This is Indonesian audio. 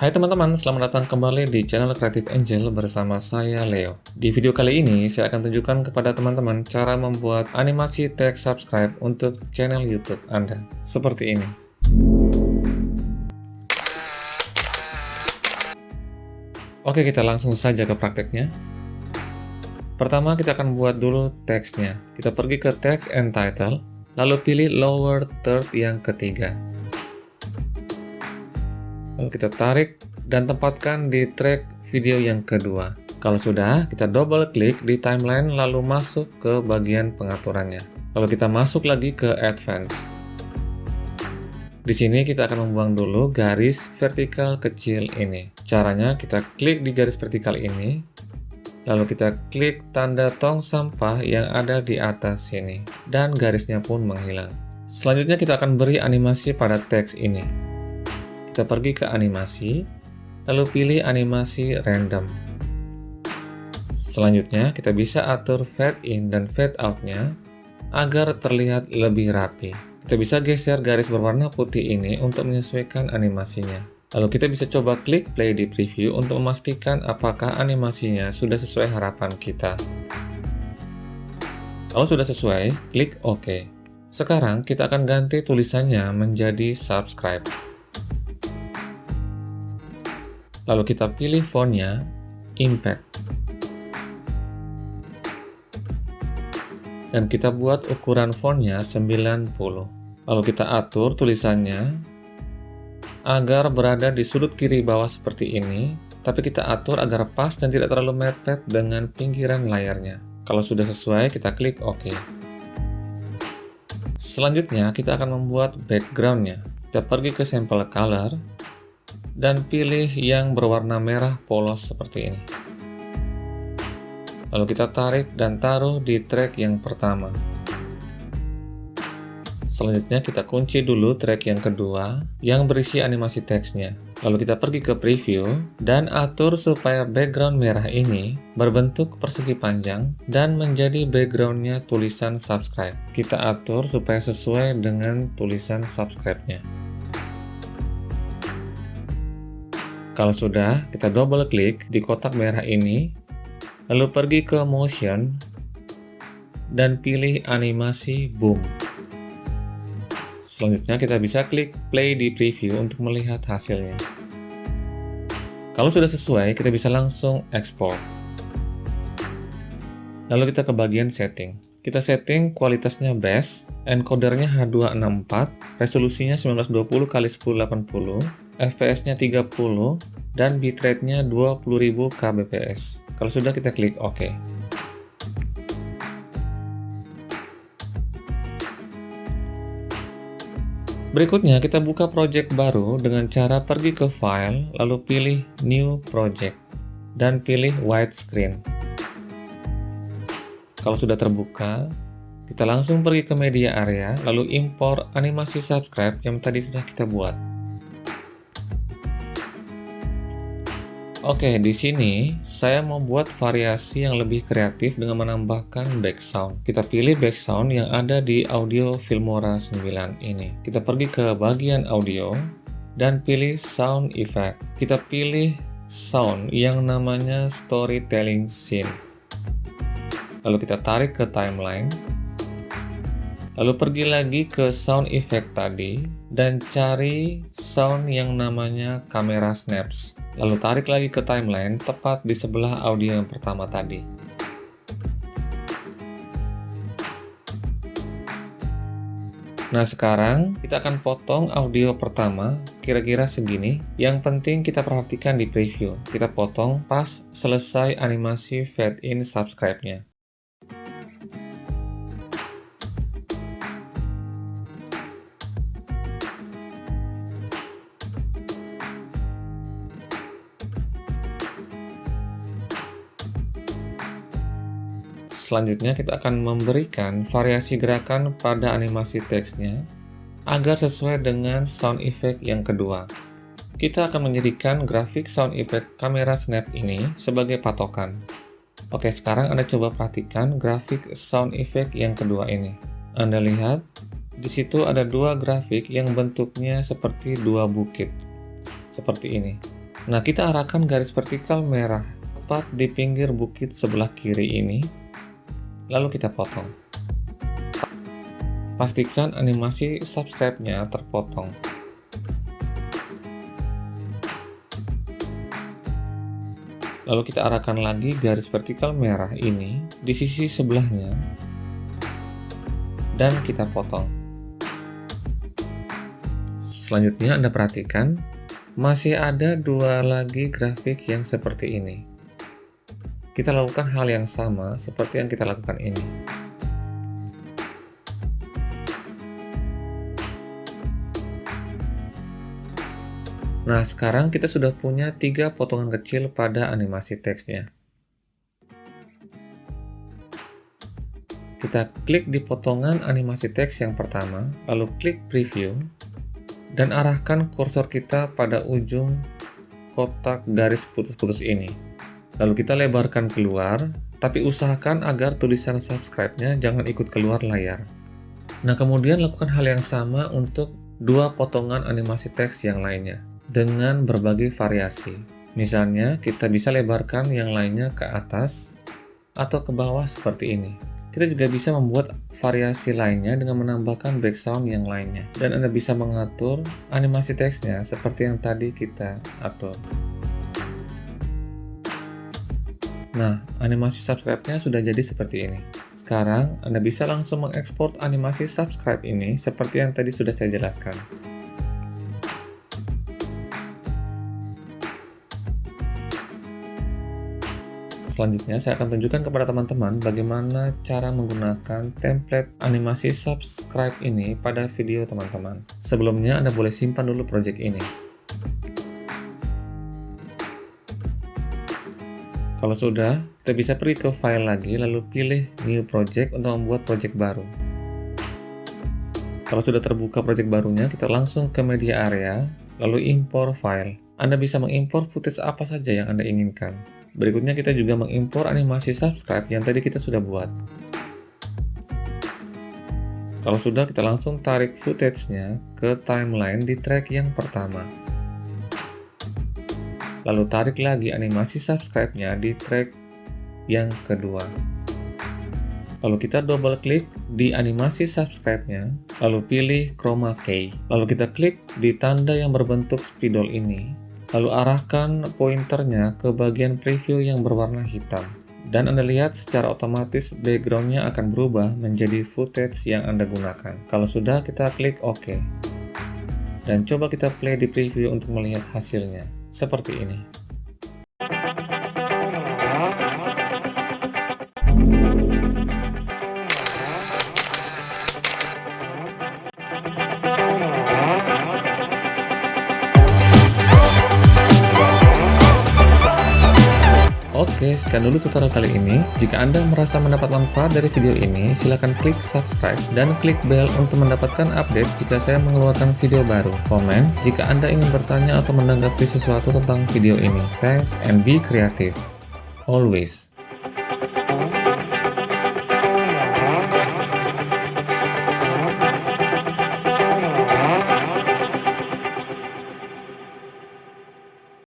Hai teman-teman, selamat datang kembali di channel Creative Angel bersama saya Leo. Di video kali ini, saya akan tunjukkan kepada teman-teman cara membuat animasi teks subscribe untuk channel YouTube Anda. Seperti ini. Oke, kita langsung saja ke prakteknya. Pertama, kita akan buat dulu teksnya. Kita pergi ke text and title, lalu pilih lower third yang ketiga. Lalu kita tarik dan tempatkan di track video yang kedua. Kalau sudah, kita double klik di timeline lalu masuk ke bagian pengaturannya. Lalu kita masuk lagi ke advance. Di sini kita akan membuang dulu garis vertikal kecil ini. Caranya kita klik di garis vertikal ini, lalu kita klik tanda tong sampah yang ada di atas sini, dan garisnya pun menghilang. Selanjutnya kita akan beri animasi pada teks ini. Kita pergi ke animasi, lalu pilih animasi random. Selanjutnya kita bisa atur fade in dan fade out-nya agar terlihat lebih rapi. Kita bisa geser garis berwarna putih ini untuk menyesuaikan animasinya. Lalu kita bisa coba klik play di preview untuk memastikan apakah animasinya sudah sesuai harapan kita. Kalau sudah sesuai, klik OK. Sekarang kita akan ganti tulisannya menjadi subscribe. Lalu kita pilih fontnya, impact. Dan kita buat ukuran fontnya 90. Lalu kita atur tulisannya agar berada di sudut kiri bawah seperti ini, tapi kita atur agar pas dan tidak terlalu mepet dengan pinggiran layarnya. Kalau sudah sesuai, kita klik OK. Selanjutnya, kita akan membuat background-nya. Kita pergi ke sample color, dan pilih yang berwarna merah polos seperti ini. Lalu kita tarik dan taruh di track yang pertama. Selanjutnya kita kunci dulu track yang kedua yang berisi animasi teksnya. Lalu kita pergi ke preview dan atur supaya background merah ini berbentuk persegi panjang dan menjadi backgroundnya tulisan subscribe. Kita atur supaya sesuai dengan tulisan subscribe-nya. Kalau sudah, kita double klik di kotak merah ini, lalu pergi ke motion, dan pilih animasi boom. Selanjutnya kita bisa klik play di preview untuk melihat hasilnya. Kalau sudah sesuai, kita bisa langsung export. Lalu kita ke bagian setting. Kita setting kualitasnya best, encodernya H264, resolusinya 1920x1080, FPS-nya 30, dan bitrate-nya 20.000 kbps. Kalau sudah, kita klik OK. Berikutnya, kita buka project baru dengan cara pergi ke File, lalu pilih New Project, dan pilih Widescreen. Kalau sudah terbuka, kita langsung pergi ke media area, lalu impor animasi subscribe yang tadi sudah kita buat. Oke, di sini saya mau buat variasi yang lebih kreatif dengan menambahkan background. Kita pilih background yang ada di audio Filmora 9 ini. Kita pergi ke bagian audio dan pilih sound effect. Kita pilih sound yang namanya storytelling scene. Lalu kita tarik ke timeline. Lalu pergi lagi ke sound effect tadi dan cari sound yang namanya camera snaps. Lalu tarik lagi ke timeline tepat di sebelah audio yang pertama tadi. Nah, sekarang kita akan potong audio pertama kira-kira segini. Yang penting kita perhatikan di preview. Kita potong pas selesai animasi fade in subscribe-nya. Selanjutnya kita akan memberikan variasi gerakan pada animasi teksnya agar sesuai dengan sound effect yang kedua. Kita akan menjadikan grafik sound effect kamera snap ini sebagai patokan. Oke, sekarang Anda coba perhatikan grafik sound effect yang kedua ini. Anda lihat, di situ ada dua grafik yang bentuknya seperti dua bukit. Seperti ini. Nah, kita arahkan garis vertikal merah tepat di pinggir bukit sebelah kiri ini, lalu kita potong. Pastikan animasi subscribe-nya terpotong. Lalu kita arahkan lagi garis vertikal merah ini di sisi sebelahnya, dan kita potong. Selanjutnya Anda perhatikan, masih ada dua lagi grafik yang seperti ini. Kita lakukan hal yang sama seperti yang kita lakukan ini. Nah, sekarang kita sudah punya 3 potongan kecil pada animasi teksnya. Kita klik di potongan animasi teks yang pertama, lalu klik preview, dan arahkan kursor kita pada ujung kotak garis putus-putus ini. Lalu kita lebarkan keluar, tapi usahakan agar tulisan subscribe-nya jangan ikut keluar layar. Nah, kemudian lakukan hal yang sama untuk 2 potongan animasi teks yang lainnya, dengan berbagai variasi. Misalnya, kita bisa lebarkan yang lainnya ke atas atau ke bawah seperti ini. Kita juga bisa membuat variasi lainnya dengan menambahkan background yang lainnya. Dan Anda bisa mengatur animasi teksnya seperti yang tadi kita atur. Nah, animasi subscribe-nya sudah jadi seperti ini. Sekarang, Anda bisa langsung mengekspor animasi subscribe ini seperti yang tadi sudah saya jelaskan. Selanjutnya, saya akan tunjukkan kepada teman-teman bagaimana cara menggunakan template animasi subscribe ini pada video teman-teman. Sebelumnya, Anda boleh simpan dulu project ini. Kalau sudah, kita bisa pergi ke file lagi, lalu pilih new project untuk membuat project baru. Kalau sudah terbuka project barunya, kita langsung ke media area, lalu import file. Anda bisa mengimpor footage apa saja yang Anda inginkan. Berikutnya kita juga mengimpor animasi subscribe yang tadi kita sudah buat. Kalau sudah, kita langsung tarik footage-nya ke timeline di track yang pertama. Lalu tarik lagi animasi subscribe-nya di track yang kedua. Lalu kita double klik di animasi subscribe-nya, lalu pilih chroma key. Lalu kita klik di tanda yang berbentuk spidol ini. Lalu arahkan pointernya ke bagian preview yang berwarna hitam. Dan Anda lihat secara otomatis background-nya akan berubah menjadi footage yang Anda gunakan. Kalau sudah, kita klik OK. Dan coba kita play di preview untuk melihat hasilnya. Seperti ini. Oke, sekian dulu tutorial kali ini. Jika Anda merasa mendapat manfaat dari video ini, silakan klik subscribe dan klik bell untuk mendapatkan update jika saya mengeluarkan video baru. Komen jika Anda ingin bertanya atau menanggapi sesuatu tentang video ini. Thanks and be creative. Always.